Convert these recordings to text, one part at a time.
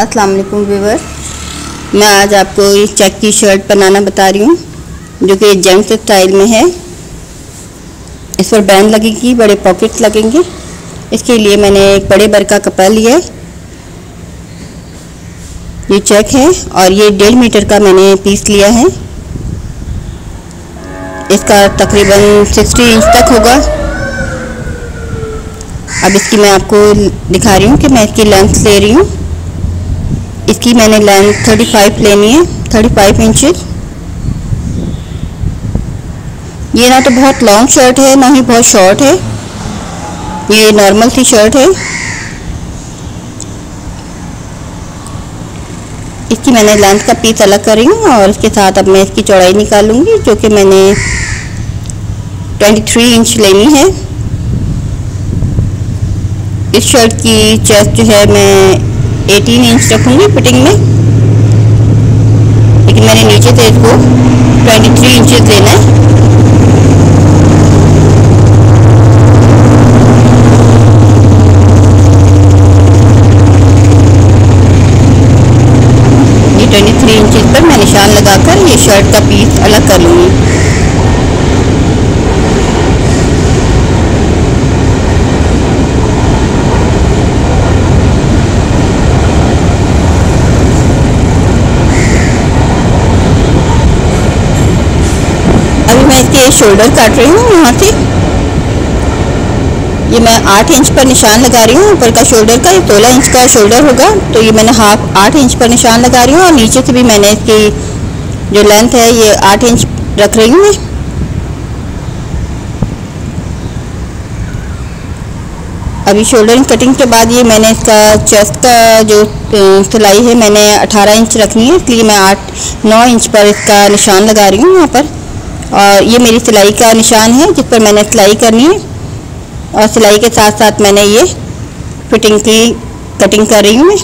अस्सलाम वालेकुम व्यूअर, मैं आज आपको ये चेक की शर्ट बनाना बता रही हूँ जो कि जेंट्स स्टाइल में है। इस पर बैंड लगेगी, बड़े पॉकेट्स लगेंगे। इसके लिए मैंने एक बड़े बर का कपड़ा लिया है। ये चेक है और ये 1.5 मीटर का मैंने पीस लिया है। इसका तकरीबन 60 इंच तक होगा। अब इसकी मैं आपको दिखा रही हूँ कि मैं इसकी लेंथ ले रही हूँ। इसकी मैंने लेंथ 35 लेनी है, 35 इंचेस। ये ना तो बहुत लॉन्ग शर्ट है ना ही बहुत शॉर्ट है, ये नॉर्मल सी शर्ट है। इसकी मैंने लेंथ का पीस अलग कर रही हूँ और इसके साथ अब मैं इसकी चौड़ाई निकालूंगी जो कि मैंने 23 इंच लेनी है। इस शर्ट की चेस्ट जो है मैं 18 इंच रखूंगी फिटिंग में, लेकिन मैंने नीचे से इसको 23 इंचेस लेना है। ये 23 इंचेस पर मैं निशान लगाकर ये शर्ट का पीस अलग कर लूँगी। मैं इसके शोल्डर काट रही हूँ यहाँ से। ये मैं 8 इंच पर निशान लगा रही हूँ। ऊपर का शोल्डर का ये 16 इंच का शोल्डर होगा, तो ये मैंने 8 इंच पर निशान लगा रही हूँ और नीचे से भी मैंने इसकी जो लेंथ है ये 8 इंच रख रही हूँ मैं। अभी शोल्डर कटिंग के बाद ये मैंने इसका चेस्ट का जो सिलाई है मैंने 18 इंच रखनी है, इसलिए मैं 9 इंच पर इसका निशान लगा रही हूँ यहाँ पर। और ये मेरी सिलाई का निशान है जिस पर मैंने सिलाई करनी है, और सिलाई के साथ साथ मैंने ये फिटिंग की कटिंग कर रही हूँ मैं।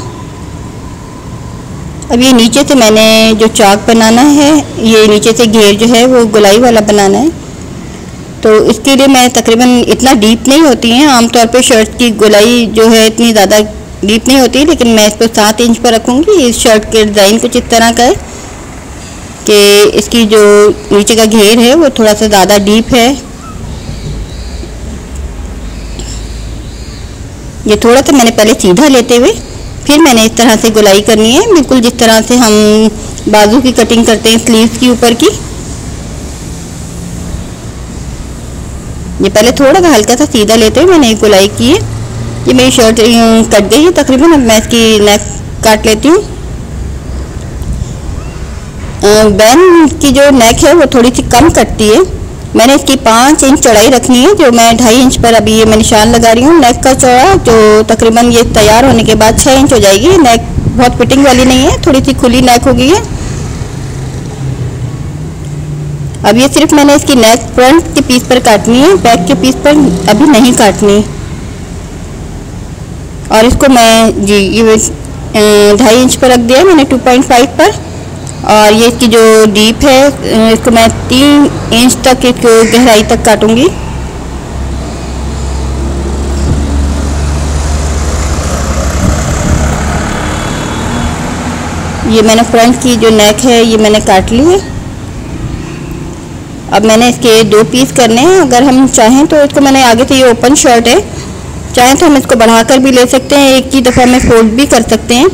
अब ये नीचे से मैंने जो चाक बनाना है, ये नीचे से घेर जो है वो गोलाई वाला बनाना है, तो इसके लिए मैं तकरीबन इतना डीप नहीं होती हैं। आमतौर पे शर्ट की गोलाई जो है इतनी ज़्यादा डीप नहीं होती, लेकिन मैं इस पर 7 इंच पर रखूँगी। इस शर्ट के डिज़ाइन कुछ इस तरह का है कि इसकी जो नीचे का घेर है वो थोड़ा सा ज़्यादा डीप है। ये थोड़ा सा मैंने पहले सीधा लेते हुए फिर मैंने इस तरह से गोलाई करनी है, बिल्कुल जिस तरह से हम बाजू की कटिंग करते हैं स्लीव्स की ऊपर की। ये पहले थोड़ा सा हल्का सा सीधा लेते हुए मैंने एक गोलाई की है। ये मेरी शर्ट कट गई है तकरीबन। अब मैं इसकी नेक काट लेती हूँ। बैन की जो नेक है वो थोड़ी सी कम कटती है। मैंने इसकी 5 इंच चौड़ाई रखनी है, जो मैं 2.5 इंच पर अभी ये मैं निशान लगा रही हूँ। नेक का चौड़ा जो तकरीबन ये तैयार होने के बाद 6 इंच हो जाएगी। नेक बहुत फिटिंग वाली नहीं है, थोड़ी सी खुली नेक हो गई है। अब ये सिर्फ मैंने इसकी नेक फ्रंट के पीस पर काटनी है, बैक के पीस पर अभी नहीं काटनी। और इसको मैं जी ये 2.5 इंच पर रख दिया मैंने 2.5 पर। और ये इसकी जो डीप है इसको मैं 3 इंच तक इसको गहराई तक काटूंगी। ये मैंने फ्रंट की जो नेक है ये मैंने काट ली है। अब मैंने इसके 2 पीस करने हैं। अगर हम चाहें तो इसको मैंने आगे से ये ओपन शर्ट है, चाहें तो हम इसको बढ़ाकर भी ले सकते हैं, एक ही दफ़ा में फोल्ड भी कर सकते हैं,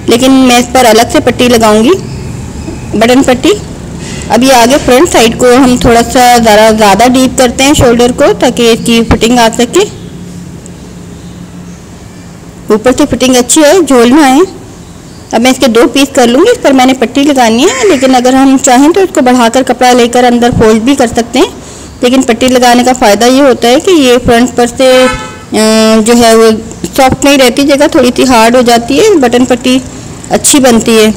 लेकिन मैं इस पर अलग से पट्टी लगाऊंगी, बटन पट्टी। अब ये आगे फ्रंट साइड को हम थोड़ा सा ज़्यादा डीप करते हैं शोल्डर को, ताकि इसकी फिटिंग आ सके। ऊपर से फिटिंग अच्छी है, झोल ना आए। अब मैं इसके 2 पीस कर लूँगी। इस पर मैंने पट्टी लगानी है, लेकिन अगर हम चाहें तो इसको बढ़ाकर कपड़ा लेकर अंदर फोल्ड भी कर सकते हैं। लेकिन पट्टी लगाने का फ़ायदा ये होता है कि ये फ्रंट पर से जो है वो सॉफ्ट नहीं रहती, जगह थोड़ी सी हार्ड हो जाती है, बटन पट्टी अच्छी बनती है।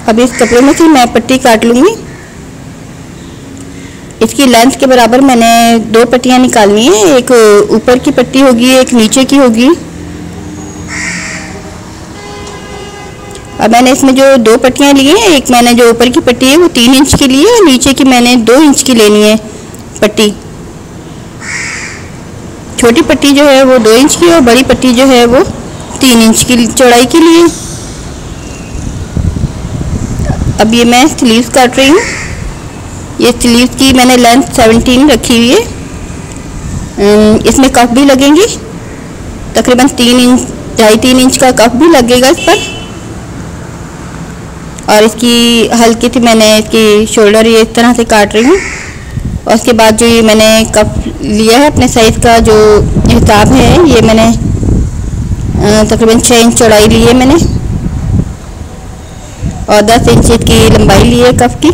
अब इस कपड़े में से मैं पट्टी काट लूँगी। इसकी लेंथ के बराबर मैंने 2 पट्टियाँ निकालनी है, एक ऊपर की पट्टी होगी, एक नीचे की होगी। अब मैंने इसमें जो 2 पट्टियाँ ली हैं, एक मैंने जो ऊपर की पट्टी है वो 3 इंच की ली है, और नीचे की मैंने 2 इंच की लेनी है पट्टी। छोटी पट्टी जो है वो 2 इंच की और बड़ी पट्टी जो है वो 3 इंच की चौड़ाई के लिए। अब ये मैं स्लीव्स काट रही हूँ। ये स्लीव्स की मैंने लेंथ 17 रखी हुई है। इसमें कफ भी लगेंगी, तकरीबन 2.5-3 इंच का कफ भी लगेगा इस पर। और इसकी हल्की सी मैंने इसकी शोल्डर ये इस तरह से काट रही हूँ। और उसके बाद जो ये मैंने कप लिया है अपने साइज़ का जो हिसाब है, ये मैंने तकरीबन 6 इंच चौड़ाई ली है मैंने और 10 इंच की लंबाई ली है कफ की।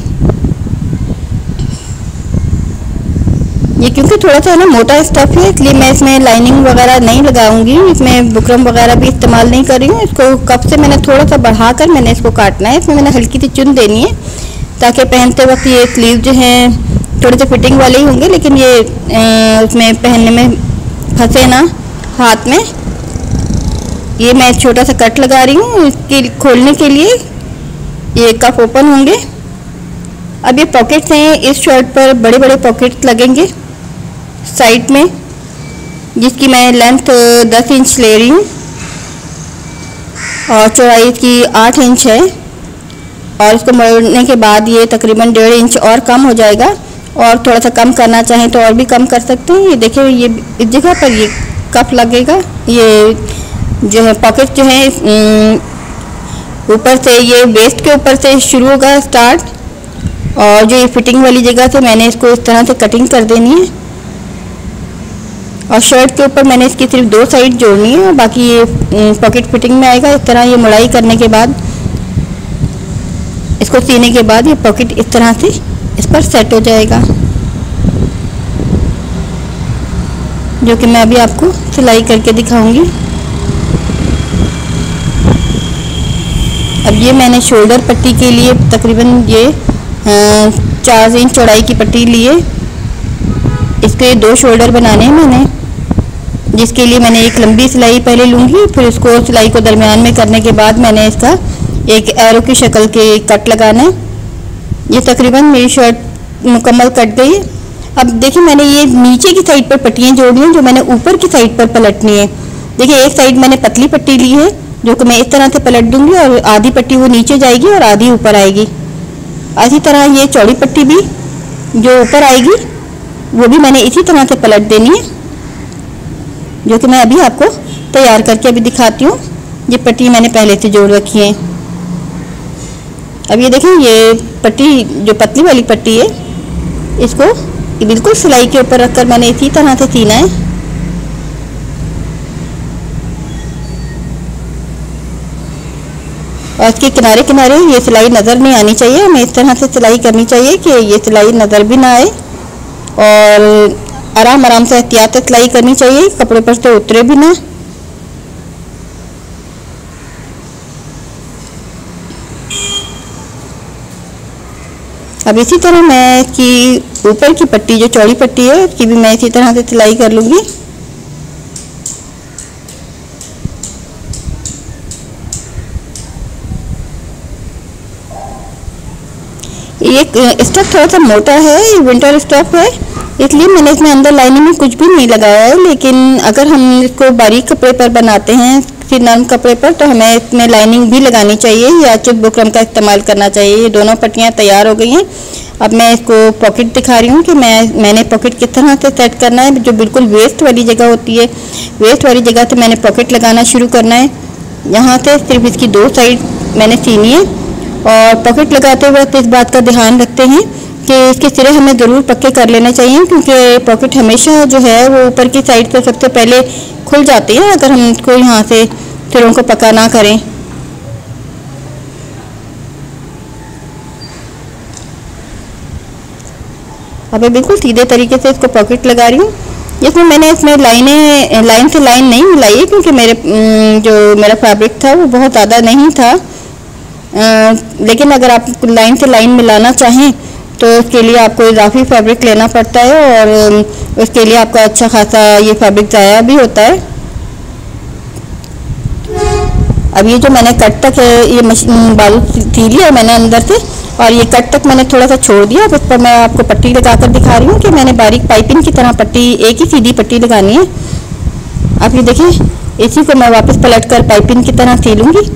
ये क्योंकि थोड़ा सा ना मोटा स्टफ है, इसलिए मैं इसमें लाइनिंग वगैरह नहीं लगाऊंगी, इसमें बुकरम वगैरह भी इस्तेमाल नहीं कर रही हूँ। इसको कफ से मैंने थोड़ा सा बढ़ाकर मैंने इसको काटना है। इसमें मैंने हल्की सी चुन देनी है ताकि पहनते वक्त ये स्लीव जो है थोड़े से फिटिंग वाले ही होंगे, लेकिन ये उसमें पहनने में फंसे ना हाथ में। ये मैं छोटा सा कट लगा रही हूँ इसके खोलने के लिए, ये कफ ओपन होंगे। अब ये पॉकेट्स हैं, इस शर्ट पर बड़े बड़े पॉकेट्स लगेंगे साइड में, जिसकी मैं लेंथ 10 इंच ले रही हूँ और चौड़ाई इसकी 8 इंच है। और इसको मोड़ने के बाद ये तकरीबन 1.5 इंच और कम हो जाएगा, और थोड़ा सा कम करना चाहें तो और भी कम कर सकते हैं। ये देखिए, ये इस जगह पर ये कफ लगेगा। ये जो है पॉकेट जो है ऊपर से, ये वेस्ट के ऊपर से शुरू होगा स्टार्ट, और जो ये फिटिंग वाली जगह से मैंने इसको इस तरह से कटिंग कर देनी है। और शर्ट के ऊपर मैंने इसकी सिर्फ 2 साइड जोड़नी है और बाकी ये पॉकेट फिटिंग में आएगा। इस तरह ये मुड़ाई करने के बाद, इसको सीने के बाद ये पॉकेट इस तरह से इस पर सेट हो जाएगा, जो कि मैं अभी आपको सिलाई करके दिखाऊंगी। अब ये मैंने शोल्डर पट्टी के लिए तकरीबन ये 4 इंच चौड़ाई की पट्टी ली है। इसके 2 शोल्डर बनाने हैं मैंने, जिसके लिए मैंने एक लंबी सिलाई पहले लूँगी, फिर उसको सिलाई को दरमियान में करने के बाद मैंने इसका एक एरो की शक्ल के कट लगाना है। ये तकरीबन मेरी शर्ट मुकम्मल कट गई है। अब देखिए, मैंने ये नीचे की साइड पर पट्टियाँ जोड़ी हैं जो मैंने ऊपर की साइड पर पलटनी है। देखिए, एक साइड मैंने पतली पट्टी ली है जो कि मैं इस तरह से पलट दूंगी और आधी पट्टी वो नीचे जाएगी और आधी ऊपर आएगी। इसी तरह ये चौड़ी पट्टी भी जो ऊपर आएगी वो भी मैंने इसी तरह से पलट देनी है, जो कि मैं अभी आपको तैयार करके अभी दिखाती हूँ। ये पट्टी मैंने पहले से जोड़ रखी है। अब ये देखें, ये पट्टी जो पतली वाली पट्टी है, इसको बिल्कुल सिलाई के ऊपर रखकर मैंने इसी तरह से सीना है। और इसके किनारे किनारे ये सिलाई नज़र नहीं आनी चाहिए, हमें इस तरह से सिलाई करनी चाहिए कि ये सिलाई नज़र भी ना आए, और आराम आराम से एहतियात से सिलाई करनी चाहिए, कपड़े पर से उतरे भी ना। अब इसी तरह मैं इसकी ऊपर की पट्टी जो चौड़ी पट्टी है उसकी भी मैं इसी तरह से सिलाई कर लूँगी। ये स्टफ थोड़ा सा मोटा है, ये विंटर स्टफ है, इसलिए मैंने इसमें अंदर लाइनिंग में कुछ भी नहीं लगाया है। लेकिन अगर हम इसको बारीक कपड़े पर बनाते हैं, फिर नरम कपड़े पर, तो हमें इसमें लाइनिंग भी लगानी चाहिए या चिप बुकरम का इस्तेमाल करना चाहिए। ये दोनों पट्टियाँ तैयार हो गई हैं। अब मैं इसको पॉकेट दिखा रही हूँ कि मैंने पॉकेट किस तरह से सेट करना है। जो बिल्कुल वेस्ट वाली जगह होती है, वेस्ट वाली जगह से मैंने पॉकेट लगाना शुरू करना है। यहाँ से सिर्फ इसकी 2 साइड मैंने सीनी है। और पॉकेट लगाते वक्त इस बात का ध्यान रखते हैं कि इसके सिरे हमें ज़रूर पक्के कर लेने चाहिए, क्योंकि पॉकेट हमेशा जो है वो ऊपर की साइड से सबसे पहले खुल जाती है अगर हम इसको यहाँ से सिरों को पक्का ना करें। अब मैं बिल्कुल सीधे तरीके से इसको पॉकेट लगा रही हूँ। इसमें लाइन से लाइन नहीं मिलाई है, क्योंकि मेरा फैब्रिक था वो बहुत ज़्यादा नहीं था। लेकिन अगर आप लाइन से लाइन मिलाना चाहें तो उसके लिए आपको इजाफी फैब्रिक लेना पड़ता है, और उसके लिए आपका अच्छा खासा ये फैब्रिक ज़ाया भी होता है। अब ये जो मैंने कट तक ये बाजू सी लिया मैंने अंदर से, और ये कट तक मैंने थोड़ा सा छोड़ दिया। अब इस पर मैं आपको पट्टी लगाकर दिखा रही हूँ कि मैंने बारीक पाइपिंग की तरह पट्टी, एक ही सीधी पट्टी लगानी है आप ये देखिए, इसी को मैं वापस पलट कर पाइपिंग की तरह सी लूँगी।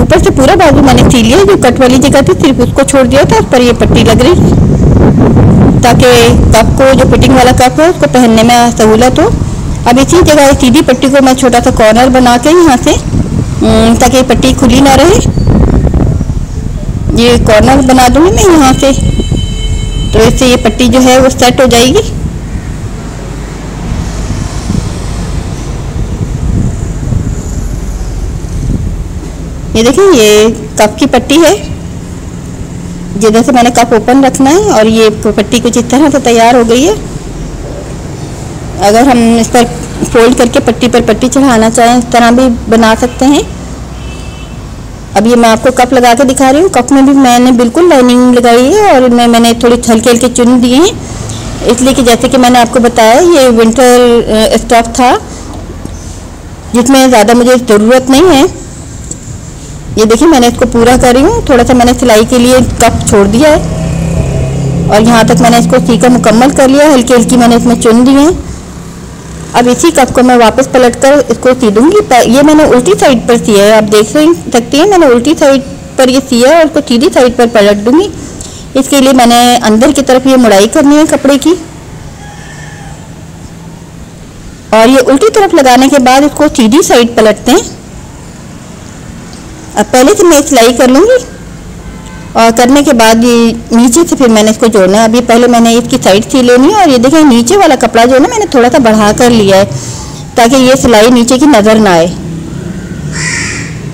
ऊपर से पूरा बाजू मैंने सी लिया, जो कट वाली जगह थी सिर्फ उसको छोड़ दिया था, उस पर ये पट्टी लग रही ताकि कप को, जो फिटिंग वाला कप है, उसको पहनने में सहूलत हो। अब इसी जगह सीधी पट्टी को मैं छोटा सा कॉर्नर बना के यहाँ से, ताकि पट्टी खुली ना रहे, ये कॉर्नर बना दूँगी मैं यहाँ से, तो इससे ये पट्टी जो है वो सेट हो जाएगी। ये देखिए, ये कप की पट्टी है, जिधर से मैंने कप ओपन रखना है, और ये पट्टी कुछ इस तरह से तैयार हो गई है। अगर हम इस पर फोल्ड करके पट्टी पर पट्टी चढ़ाना चाहें, इस तरह भी बना सकते हैं। अब ये मैं आपको कप लगा के दिखा रही हूँ। कप में भी मैंने बिल्कुल लाइनिंग लगाई है, और इनमें मैंने थोड़ी हल्के हल्के चुन दिए हैं, इसलिए कि जैसे कि मैंने आपको बताया, ये विंटर स्टफ था जिसमें ज़्यादा मुझे ज़रूरत नहीं है। ये देखिए, मैंने इसको पूरा कर रही हूँ। थोड़ा सा मैंने सिलाई के लिए कप छोड़ दिया है, और यहाँ तक मैंने इसको सीकर मुकम्मल कर लिया। हल्की हल्की मैंने इसमें चुन दिए हैं। अब इसी कप को मैं वापस पलट कर इसको सी दूँगी। ये मैंने उल्टी साइड पर सिया है, आप देख सकती हैं, मैंने उल्टी साइड पर ये सिया है और उसको सीधी साइड पर पलट दूँगी। इसके लिए मैंने अंदर की तरफ ये मुड़ाई करनी है कपड़े की, और ये उल्टी तरफ लगाने के बाद इसको सीधी साइड पलटते हैं। अब पहले से मैं सिलाई कर लूँगी, और करने के बाद ये नीचे से फिर मैंने इसको जोड़ना है। अभी पहले मैंने इसकी साइड सी लेनी है, और ये देखिए, नीचे वाला कपड़ा जो है ना, मैंने थोड़ा सा बढ़ा कर लिया है ताकि ये सिलाई नीचे की नज़र ना आए।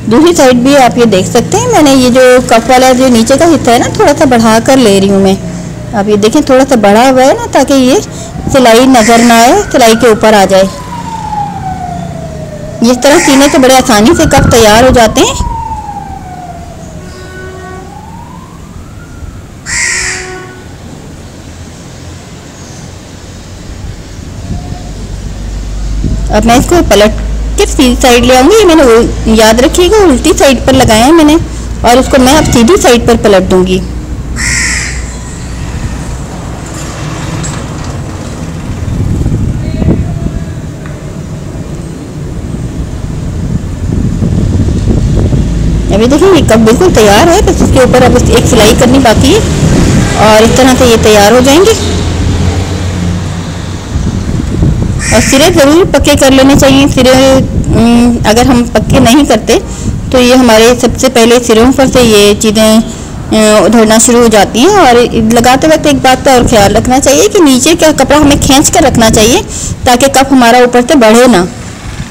दूसरी साइड भी आप ये देख सकते हैं, मैंने ये जो कप वाला जो नीचे का हिस्सा है ना, थोड़ा सा बढ़ा कर ले रही हूँ मैं। अब ये देखें, थोड़ा सा बढ़ा हुआ है ना, ताकि ये सिलाई नज़र ना आए, सिलाई के ऊपर आ जाए। इस तरह सीने से बड़े आसानी से कप तैयार हो जाते हैं। अब मैं इसको पलट के सीधी साइड ले आऊँगी। मैंने याद रखिएगा, उल्टी साइड पर लगाया है मैंने, और इसको मैं अब सीधी साइड पर पलट दूँगी। अभी देखिए, ये कप बिल्कुल तैयार है, बस इसके ऊपर अब एक सिलाई करनी बाकी है, और इस तरह से ये तैयार हो जाएंगे। और सिरे ज़रूर पक्के कर लेने चाहिए। सिरे अगर हम पक्के नहीं करते तो ये हमारे सबसे पहले सिरों पर से ये चीज़ें उधड़ना शुरू हो जाती हैं। और लगाते वक्त एक बात का और ख्याल रखना चाहिए कि नीचे का कपड़ा हमें खींच कर रखना चाहिए, ताकि कप हमारा ऊपर से बढ़े ना,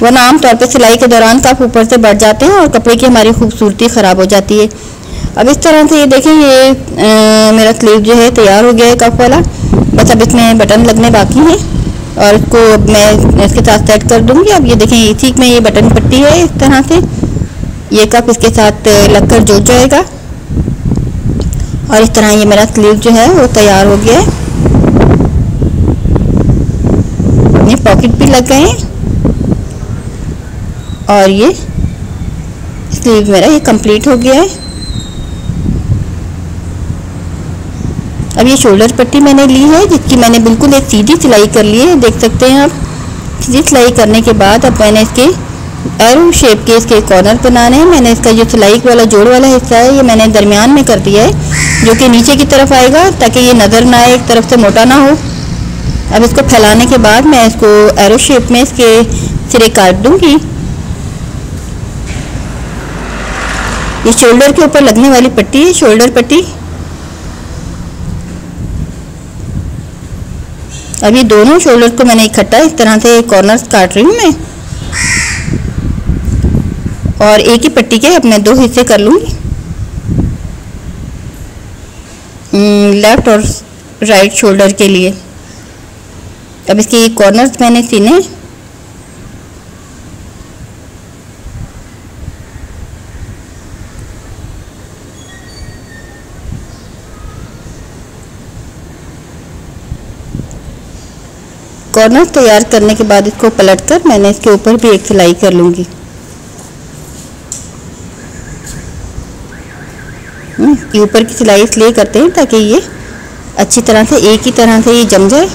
वरना आमतौर पर सिलाई के दौरान कप ऊपर से बढ़ जाते हैं और कपड़े की हमारी खूबसूरती ख़राब हो जाती है। अब इस तरह से ये देखें, ये मेरा स्लीव जो है तैयार हो गया है कप वाला। बस अब इसमें बटन लगने बाकी हैं, और इसको मैं इसके साथ सेट कर दूंगी। अब ये देखें, इसी में ये बटन पट्टी है, इस तरह से ये कप इसके साथ लगकर जुड़ जाएगा, और इस तरह ये मेरा स्लीव जो है वो तैयार हो गया है। ये पॉकेट भी लग गए हैं, और ये स्लीव मेरा ये कंप्लीट हो गया है। अब ये शोल्डर पट्टी मैंने ली है, जिसकी मैंने बिल्कुल एक सीधी सिलाई कर ली है, देख सकते हैं आप। सीधी सिलाई करने के बाद अब मैंने इसके एरो शेप के इसके कॉर्नर बनाने हैं। मैंने इसका जो सिलाई वाला जोड़ वाला हिस्सा है, ये मैंने दरमियान में कर दिया है, जो कि नीचे की तरफ आएगा, ताकि ये नज़र ना आए, एक तरफ से मोटा ना हो। अब इसको फैलाने के बाद मैं इसको एरो शेप में इसके सिरे काट दूंगी। ये शोल्डर के ऊपर लगने वाली पट्टी है, शोल्डर पट्टी। अब ये दोनों शोल्डर को मैंने इकट्ठा इस तरह से कॉर्नर्स काट रही हूँ मैं, और एक ही पट्टी के अब मैं दो हिस्से कर लूँगी, लेफ्ट और राइट शोल्डर के लिए। अब इसके कॉर्नर्स मैंने सीने, कॉर्नर तैयार करने के बाद इसको पलटकर मैंने इसके ऊपर भी एक सिलाई कर लूँगी। ऊपर की सिलाई इसलिए करते हैं ताकि ये अच्छी तरह से एक ही तरह से ये जम जाए।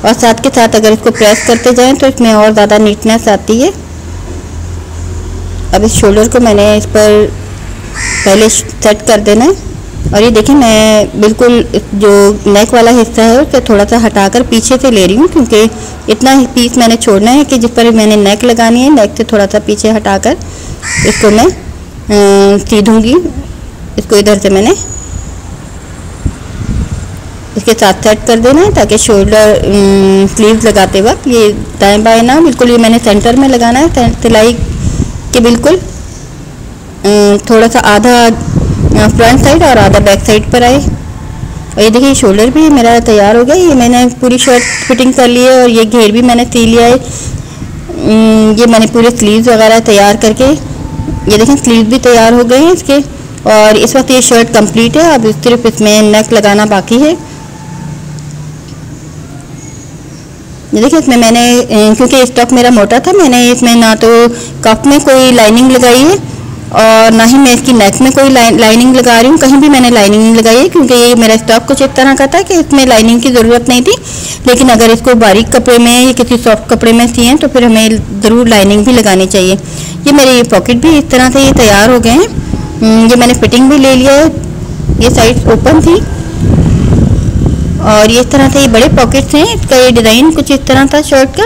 और साथ के साथ अगर इसको प्रेस करते जाएं तो इसमें और ज़्यादा नीटनेस आती है। अब इस शोल्डर को मैंने इस पर पहले सेट कर देना है। और ये देखिए मैं बिल्कुल जो नेक वाला हिस्सा है उसे थोड़ा सा हटाकर पीछे से ले रही हूँ, क्योंकि इतना ही पीस मैंने छोड़ना है कि जिस पर मैंने नेक लगानी है, नेक से थोड़ा सा पीछे हटाकर इसको मैं सीधूंगी। इसको इधर से मैंने इसके साथ सेट कर देना है ताकि शोल्डर स्लीव्स लगाते वक्त ये दाएं बाएं ना, बिल्कुल ये मैंने सेंटर में लगाना है, सिलाई के बिल्कुल थोड़ा सा आधा फ्रंट साइड और आधा बैक साइड पर आए। और ये देखिए शोल्डर भी मेरा तैयार हो गया। ये मैंने पूरी शर्ट फिटिंग कर ली है और ये घेर भी मैंने सी लिया है। ये मैंने पूरे स्लीव्स वगैरह तैयार करके, ये देखें स्लीव्स भी तैयार हो गए हैं इसके। और इस वक्त ये शर्ट कंप्लीट है। अब सिर्फ इसमें नेक लगाना बाकी है। ये देखिए इसमें मैंने क्योंकि स्टॉक मेरा मोटा था, मैंने इसमें ना तो कफ में कोई लाइनिंग लगाई है और ना ही मैं इसकी नेक में कोई लाइनिंग लगा रही हूँ। कहीं भी मैंने लाइनिंग नहीं लगाई है क्योंकि ये मेरा स्टॉक कुछ इस तरह का था कि इसमें लाइनिंग की ज़रूरत नहीं थी। लेकिन अगर इसको बारीक कपड़े में या किसी सॉफ्ट कपड़े में सिएं तो फिर हमें ज़रूर लाइनिंग भी लगानी चाहिए। ये मेरे पॉकेट भी इस तरह से ये तैयार हो गए हैं। ये मैंने फिटिंग भी ले लिया है। ये साइड ओपन थी और ये इस तरह से ये बड़े पॉकेट्स हैं। इसका ये डिज़ाइन कुछ इस तरह था शर्ट का।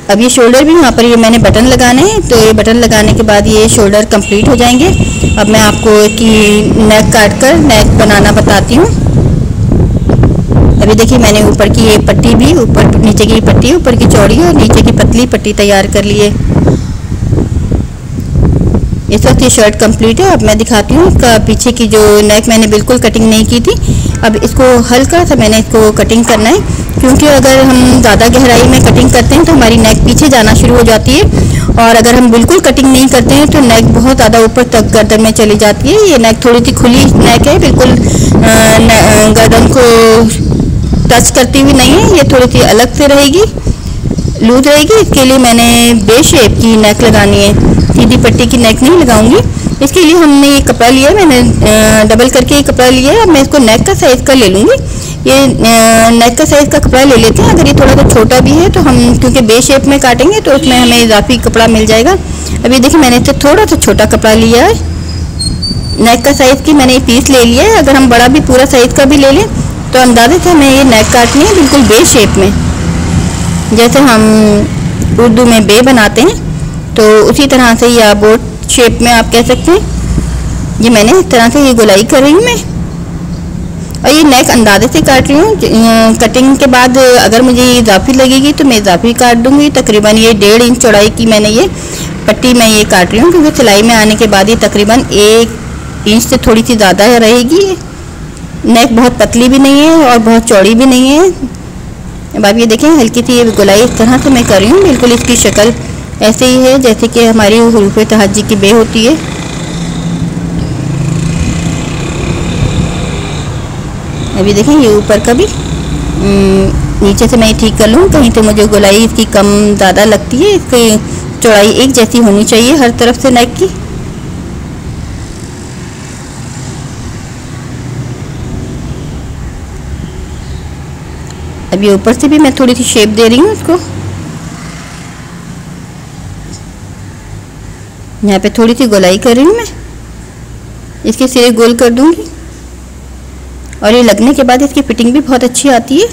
अब ये शोल्डर भी यहाँ पर ये मैंने बटन लगाने हैं, तो ये बटन लगाने के बाद ये शोल्डर कंप्लीट हो जाएंगे। अब मैं आपको इसकी नेक काट कर नेक बनाना बताती हूँ। अभी देखिए मैंने ऊपर की ये पट्टी भी, ऊपर नीचे की पट्टी, ऊपर की चौड़ी और नीचे की पतली पट्टी तैयार कर ली है। इस वक्त ये शर्ट कंप्लीट है। अब मैं दिखाती हूँ इसका पीछे की जो नेक मैंने बिल्कुल कटिंग नहीं की थी। अब इसको हल्का सा मैंने इसको कटिंग करना है, क्योंकि अगर हम ज़्यादा गहराई में कटिंग करते हैं तो हमारी नेक पीछे जाना शुरू हो जाती है। और अगर हम बिल्कुल कटिंग नहीं करते हैं तो नेक बहुत ज़्यादा ऊपर तक गर्दन में चली जाती है। ये नेक थोड़ी सी खुली नेक है, बिल्कुल गर्दन को टच करती हुई नहीं है। ये थोड़ी सी अलग से रहेगी, लूज रहेगी। इसके लिए मैंने बे शेप की नेक लगानी है, सीधी पट्टी की नेक नहीं लगाऊंगी। इसके लिए हमने ये कपड़ा लिया है, मैंने डबल करके ये कपड़ा लिया है। अब मैं इसको नेक का साइज़ का ले लूँगी। ये नेक का साइज़ का कपड़ा ले लेते हैं। अगर ये थोड़ा सा छोटा भी है तो हम क्योंकि बे शेप में काटेंगे तो उसमें हमें इजाफी कपड़ा मिल जाएगा। अभी देखिए मैंने इससे थोड़ा सा छोटा कपड़ा लिया है। नेक का साइज़ की मैंने ये पीस ले लिया है। अगर हम बड़ा भी पूरा साइज़ का भी ले लें तो अंदाजे से हमें ये नेक काटनी है बिल्कुल बे शेप में, जैसे हम उर्दू में बे बनाते हैं तो उसी तरह से, या बोट शेप में आप कह सकते हैं। ये मैंने इस तरह से ये गोलाई कर रही हूँ मैं, और ये नेक अंदाजे से काट रही हूँ। कटिंग के बाद अगर मुझे इजाफी लगेगी तो मैं इजाफी काट दूँगी। तकरीबन ये 1.5 इंच चौड़ाई की मैंने ये पट्टी मैं ये काट रही हूँ, क्योंकि सिलाई में आने के बाद ये तकरीबन 1 इंच से थोड़ी सी ज़्यादा रहेगी। नेक बहुत पतली भी नहीं है और बहुत चौड़ी भी नहीं है। अब आप ये देखें हल्की सी ये गोलाई इस तरह से मैं कर रही हूँ। बिल्कुल इसकी शक्ल ऐसे ही है जैसे कि हमारी हुरूफ तहज्जी की बे होती है। अभी देखें ये ऊपर का भी नीचे से मैं ठीक कर लूँ, कहीं तो मुझे गोलाई इसकी कम ज़्यादा लगती है। इसकी चौड़ाई एक जैसी होनी चाहिए हर तरफ से नेक की। अभी ऊपर से भी मैं थोड़ी सी शेप दे रही हूँ इसको। यहाँ पे थोड़ी सी गोलाई कर रही हूँ मैं, इसके सिरे गोल कर दूँगी। और ये लगने के बाद इसकी फिटिंग भी बहुत अच्छी आती है।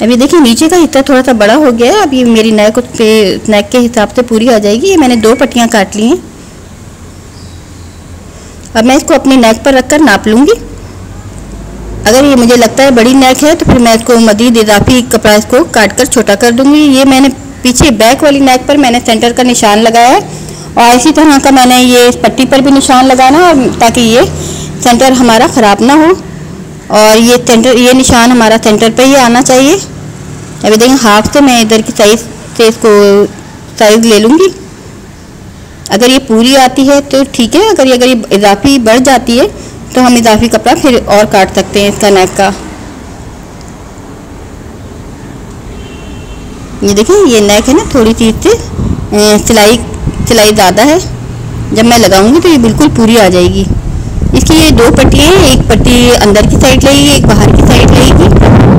अभी देखिए नीचे का हिस्सा थोड़ा सा बड़ा हो गया है। अब ये मेरी नेक के हिसाब से पूरी आ जाएगी। ये मैंने 2 पट्टियाँ काट ली हैं। अब मैं इसको अपनी नेक पर रखकर नाप लूँगी। अगर ये मुझे लगता है बड़ी नेक है तो फिर मैं इसको मज़ीद इजाफी कपड़ा इसको काट कर छोटा कर दूँगी। ये मैंने पीछे बैक वाली नेक पर मैंने सेंटर का निशान लगाया है, और इसी तरह का मैंने ये इस पट्टी पर भी निशान लगाना है ताकि ये सेंटर हमारा ख़राब ना हो। और ये निशान हमारा सेंटर पे ही आना चाहिए। अभी देखिए हाफ से मैं इधर की साइज़ से इसको साइज़ ले लूँगी। अगर ये पूरी आती है तो ठीक है, अगर ये इजाफी बढ़ जाती है तो हम इजाफी कपड़ा फिर और काट सकते हैं इसका नेक का। ये देखिए ये नेक है ना, थोड़ी सी इससे सिलाई ज़्यादा है। जब मैं लगाऊंगी तो ये बिल्कुल पूरी आ जाएगी। इसकी ये दो पट्टियाँ हैं, एक पट्टी अंदर की साइड लगेगी, एक बाहर की साइड लगेगी।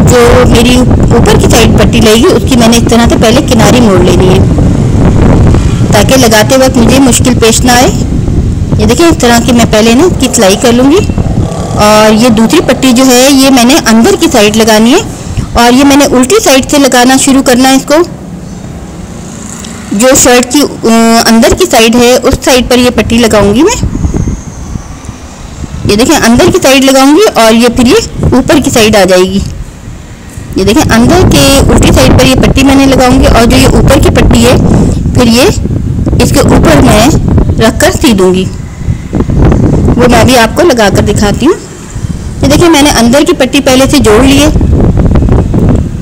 जो मेरी ऊपर की साइड पट्टी लगेगी उसकी मैंने इस तरह से पहले किनारी मोड़ लेनी है, ताकि लगाते वक्त मुझे मुश्किल पेश ना आए। ये देखिए इस तरह की मैं पहले ना इसकी सिलाई कर लूँगी। और ये दूसरी पट्टी जो है ये मैंने अंदर की साइड लगानी है, और ये मैंने उल्टी साइड से लगाना शुरू करना है इसको। जो शर्ट की अंदर की साइड है उस साइड पर ये पट्टी लगाऊंगी मैं। ये देखें अंदर की साइड लगाऊंगी और ये फिर ये ऊपर की साइड आ जाएगी। ये देखें अंदर के उल्टी साइड पर ये पट्टी मैंने लगाऊंगी, और जो ये ऊपर की पट्टी है फिर ये इसके ऊपर मैं रख कर सी दूंगी। वो मैं भी आपको लगा कर दिखाती हूँ। ये देखिए मैंने अंदर की पट्टी पहले से जोड़ ली है।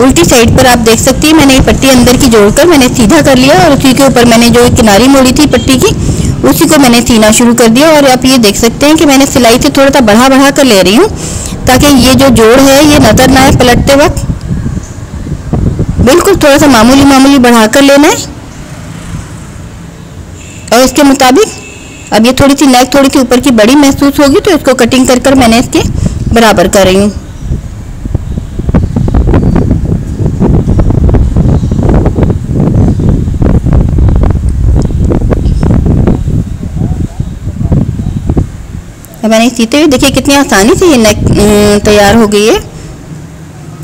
उल्टी साइड पर आप देख सकती हैं मैंने ये पट्टी अंदर की जोड़कर मैंने सीधा कर लिया, और उसी के ऊपर मैंने जो किनारी मोड़ी थी पट्टी की उसी को मैंने सीना शुरू कर दिया। और आप ये देख सकते हैं कि मैंने सिलाई से थोड़ा सा बढ़ा कर ले रही हूँ, ताकि ये जो जोड़ है ये नज़र ना आए पलटते वक्त। बिल्कुल थोड़ा सा मामूली बढ़ा कर लेना है। और इसके मुताबिक अब ये थोड़ी सी नेक थोड़ी सी ऊपर की बड़ी महसूस होगी, तो इसको कटिंग कर मैंने इसके बराबर कर रही हूँ। अब मैंने सीते हुए देखिए कितनी आसानी से ये नेक तैयार हो गई है।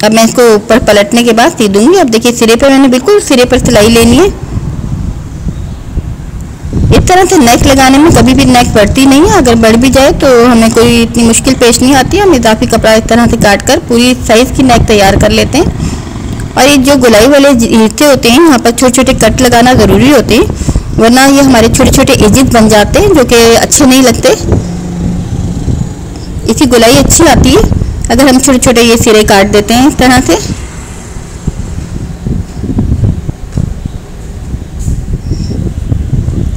अब मैं इसको ऊपर पलटने के बाद सी दूंगी। अब देखिए सिरे पर मैंने बिल्कुल सिरे पर सिलाई लेनी है। इस तरह से नेक लगाने में कभी भी नेक बढ़ती नहीं है, अगर बढ़ भी जाए तो हमें कोई इतनी मुश्किल पेश नहीं आती है। हम इजाफी कपड़ा इस तरह से काट कर पूरी साइज़ की नेक तैयार कर लेते हैं। और ये जो गुलाई वाले हिस्से होते हैं यहाँ पर छोटे छोटे कट लगाना ज़रूरी होते हैं, वरना ये हमारे छोटे छोटे एजेस बन जाते हैं जो कि अच्छे नहीं लगते। इसकी गुलाई अच्छी आती है अगर हम छोटे छोटे ये सिरे काट देते हैं इस तरह से।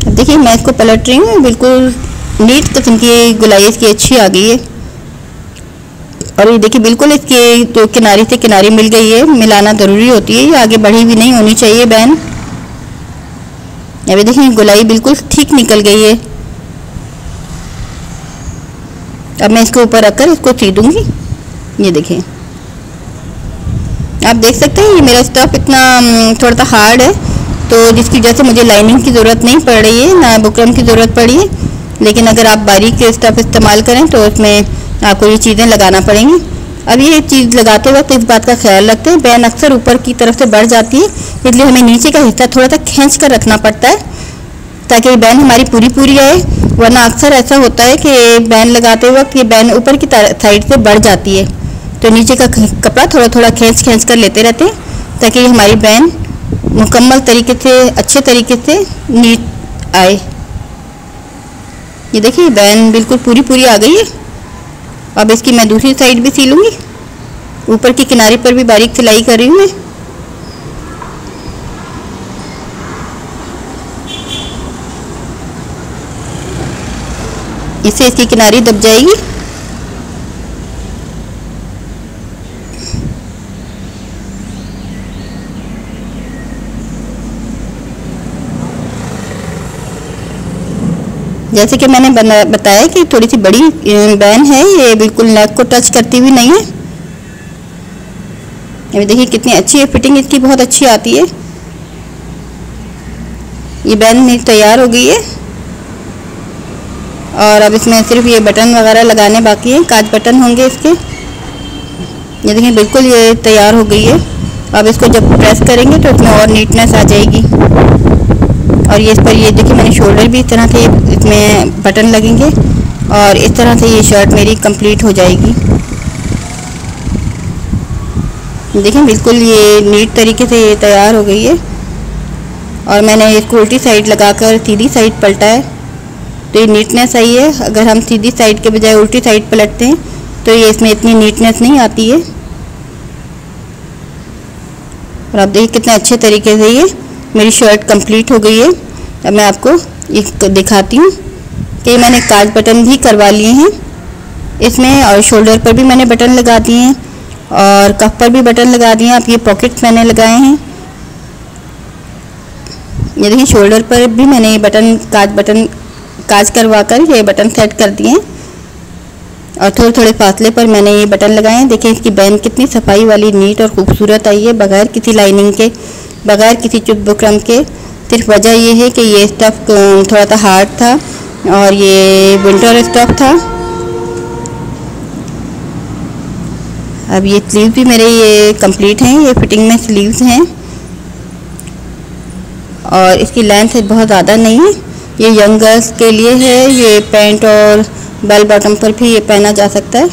देखिए मैं इसको पलट रही हूँ, बिल्कुल नीट किस्म की गुलाई इसकी अच्छी आ गई है। और ये देखिए बिल्कुल इसकी तो किनारी से किनारी मिल गई है, मिलाना ज़रूरी होती है, ये आगे बढ़ी भी नहीं होनी चाहिए बैन। अभी देखिए गुलाई बिल्कुल ठीक निकल गई है। अब मैं इसको ऊपर रखकर इसको सी दूंगी। ये देखिए आप देख सकते हैं ये मेरा स्टफ इतना थोड़ा सा हार्ड है, तो जिसकी वजह से मुझे लाइनिंग की ज़रूरत नहीं पड़ रही है, ना बुकरम की ज़रूरत पड़ी है। लेकिन अगर आप बारीक स्टफ इस्तेमाल करें तो उसमें आपको ये चीज़ें लगाना पड़ेंगी। अब ये चीज़ लगाते वक्त इस बात का ख्याल रखते हैं, बैन अक्सर ऊपर की तरफ से बढ़ जाती है, इसलिए हमें नीचे का हिस्सा थोड़ा सा खींच कर रखना पड़ता है ताकि बैन हमारी पूरी आए। वरना अक्सर ऐसा होता है कि बैन लगाते वक्त ये बैन ऊपर की साइड से बढ़ जाती है, तो नीचे का कपड़ा थोड़ा थोड़ा खींच कर लेते रहते हैं ताकि हमारी बैन मुकम्मल तरीके से अच्छे तरीके से नीट आए। ये देखिए बैन बिल्कुल पूरी आ गई है। अब इसकी मैं दूसरी साइड भी सी लूँगी। ऊपर की किनारे पर भी बारीक सिलाई कर रही हूँ मैं। इससे इसकी किनारी दब जाएगी। जैसे कि मैंने बताया कि थोड़ी सी बड़ी बैन है, ये बिल्कुल नेक को टच करती हुई नहीं है। अभी देखिए कितनी अच्छी है, फिटिंग इसकी बहुत अच्छी आती है। ये बैन मेरी तैयार हो गई है और अब इसमें सिर्फ ये बटन वगैरह लगाने बाकी हैं, कांच बटन होंगे इसके। ये देखिए बिल्कुल ये तैयार हो गई है। अब इसको जब प्रेस करेंगे तो इसमें और नीटनेस आ जाएगी। और ये इस पर ये देखिए मैंने शोल्डर भी इस तरह से इसमें बटन लगेंगे और इस तरह से ये शर्ट मेरी कंप्लीट हो जाएगी। देखिए बिल्कुल ये नीट तरीके से ये तैयार हो गई है। और मैंने इसको उल्टी साइड लगाकर सीधी साइड पलटा है तो ये नीटनेस आई है। अगर हम सीधी साइड के बजाय उल्टी साइड पलटते हैं तो ये इसमें इतनी नीटनेस नहीं आती है। और आप देखिए कितने अच्छे तरीके से ये मेरी शर्ट कंप्लीट हो गई है। अब मैं आपको एक दिखाती हूँ कि मैंने कांच बटन भी करवा लिए हैं इसमें, और शोल्डर पर भी मैंने बटन लगा दिए हैं और कफ पर भी बटन लगा दिए हैं। आप ये पॉकेट्स मैंने लगाए हैं। ये देखिए शोल्डर पर भी मैंने ये बटन कांच करवा कर ये बटन सेट कर दिए हैं। और थोड़े थोड़े फासले पर मैंने ये बटन लगाए हैं। देखिए इसकी बैन कितनी सफाई वाली, नीट और खूबसूरत आई है, बगैर किसी लाइनिंग के, बगैर किसी चुप बुकरम के। सिर्फ वजह ये है कि ये स्टफ़ थोड़ा सा हार्ड था और ये विंटर स्टफ़ था। अब ये स्लीव भी मेरे ये कंप्लीट हैं, ये फिटिंग में स्लीव्स हैं और इसकी लेंथ बहुत ज़्यादा नहीं है। ये यंग गर्ल्स के लिए है, ये पैंट और बेल बॉटम पर भी ये पहना जा सकता है।